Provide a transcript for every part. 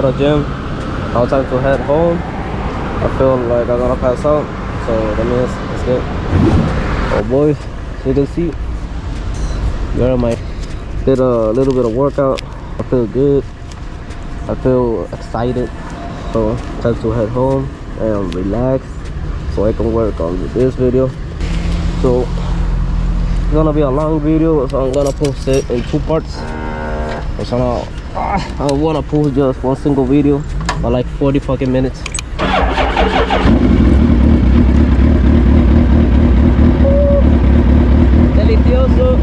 out of gym. Now time to head home. I feel like I'm gonna pass out, so that means it's good. Oh boys, so you can see, there my did a little bit of workout. I feel good. I feel excited. So time to head home and relax, so I can work on this video. So it's gonna be a long video, so I'm gonna post it in 2 parts. So I wanna post just one single video for like 40 fucking minutes. Delicioso.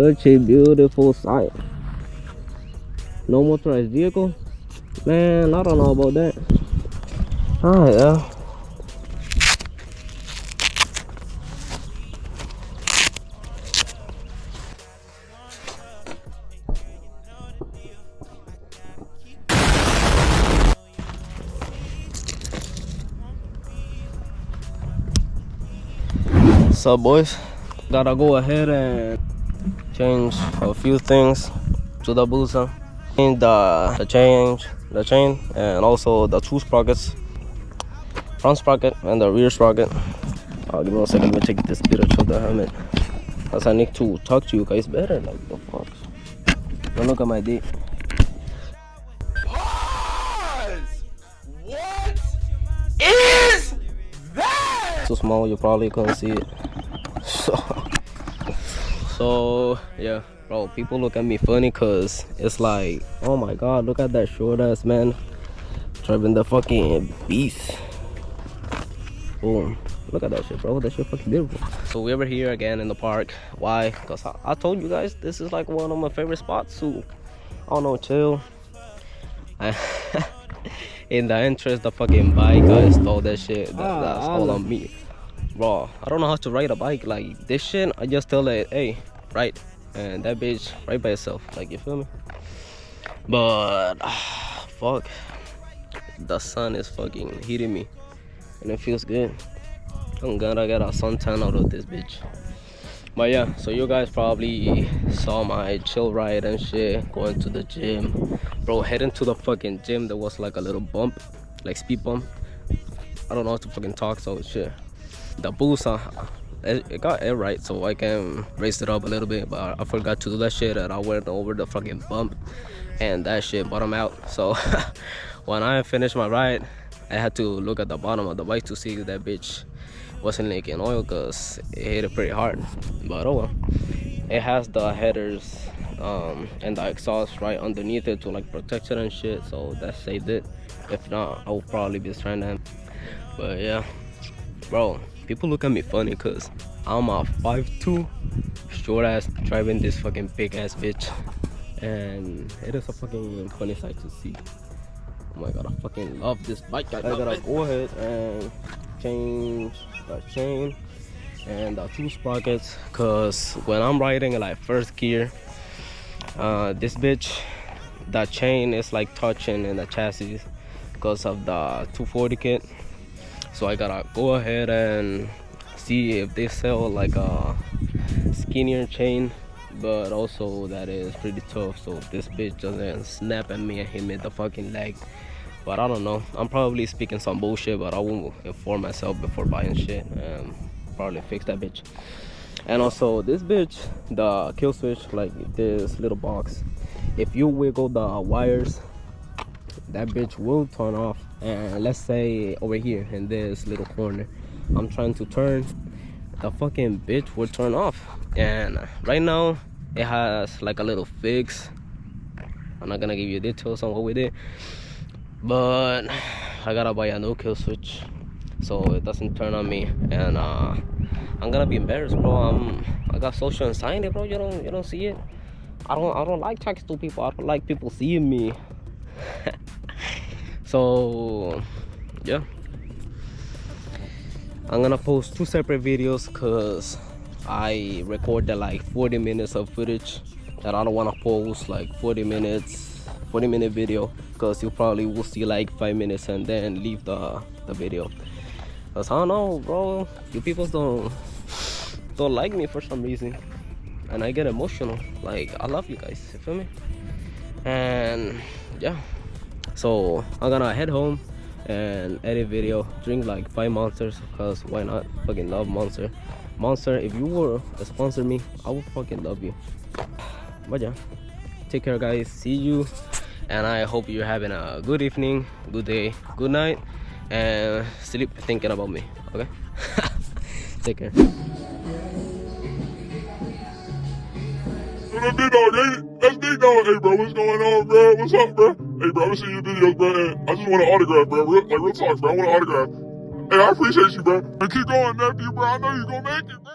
Such a beautiful sight. No motorized vehicle? Man, I don't know about that. Oh yeah. So boys, gotta go ahead and change a few things to the Busa. Change the chain, and also the two sprockets, front sprocket and the rear sprocket. Give me 1 second, let me take this bit of the helmet, cause I need to talk to you guys better. Like the fuck. Don't look at my dick. Pause! What is that? So small you probably couldn't see it. So yeah, bro, people look at me funny cause it's like, oh my god, look at that short ass man driving the fucking beast. Boom. Look at that shit, bro. That shit fucking beautiful. So we were here again in the park. Why? Because I told you guys this is like one of my favorite spots to, I don't know, chill. In the entrance, the fucking bike guy stole that shit. That's all on me. Bro, I don't know how to ride a bike. Like this shit, I just tell it, hey, right. And that bitch right by itself. Like, you feel me? But, fuck. The sun is fucking hitting me. And it feels good. I'm gonna get a suntan out of this bitch. But yeah, so you guys probably saw my chill ride and shit, going to the gym. Bro, heading to the fucking gym, there was like a little bump, like speed bump. I don't know how to fucking talk, so shit. The boost, it got air right, so I can raise it up a little bit, but I forgot to do that shit, and I went over the fucking bump, and that shit bottomed out. So when I finished my ride, I had to look at the bottom of the bike to see if that bitch wasn't leaking oil, because it hit it pretty hard. But oh well. It has the headers and the exhaust right underneath it to like protect it and shit, so that saved it. If not, I would probably be stranded. But yeah, bro, people look at me funny because I'm a 5'2" short ass driving this fucking big ass bitch, and it is a fucking funny sight to see. Oh my god, I fucking love this bike. I gotta go ahead and change the chain and the two sprockets, cause when I'm riding in like first gear, this bitch, the chain is like touching in the chassis because of the 240 kit. So I gotta go ahead and see if they sell like a skinnier chain, but also that is pretty tough, so this bitch doesn't snap at me and hit me the fucking leg. But I don't know, I'm probably speaking some bullshit, but I will inform myself before buying shit and probably fix that bitch. And also this bitch, the kill switch, like this little box, if you wiggle the wires, that bitch will turn off. And let's say over here in this little corner, I'm trying to turn, the fucking bitch will turn off. And right now it has like a little fix. I'm not gonna give you details on what we did, but I gotta buy a new kill switch so it doesn't turn on me. And I'm gonna be embarrassed, bro. I got social anxiety, bro. You don't see it. I don't like talking to people. I don't like people seeing me. So yeah, I'm gonna post two separate videos because I recorded like 40 minutes of footage that I don't want to post like 40 minute video, because you probably will see like 5 minutes and then leave the video. Cause I don't know, bro, you people don't like me for some reason, and I get emotional. Like, I love you guys, you feel me? And yeah, so I'm gonna head home and edit video, drink like 5 monsters, because why not? Fucking love Monster. If you were to sponsor me, I would fucking love you. But yeah, take care guys, see you, and I hope you're having a good evening, good day, good night, and sleep thinking about me, okay? Take care. That's big dog, ain't it? That's big dog. Hey, bro, what's going on, bro? What's up, bro? Hey, bro, I've seen your videos, bro, and I just want an autograph, bro. Real talk, bro. I want an autograph. Hey, I appreciate you, bro. And keep going, nephew, bro. I know you're gonna make it, bro.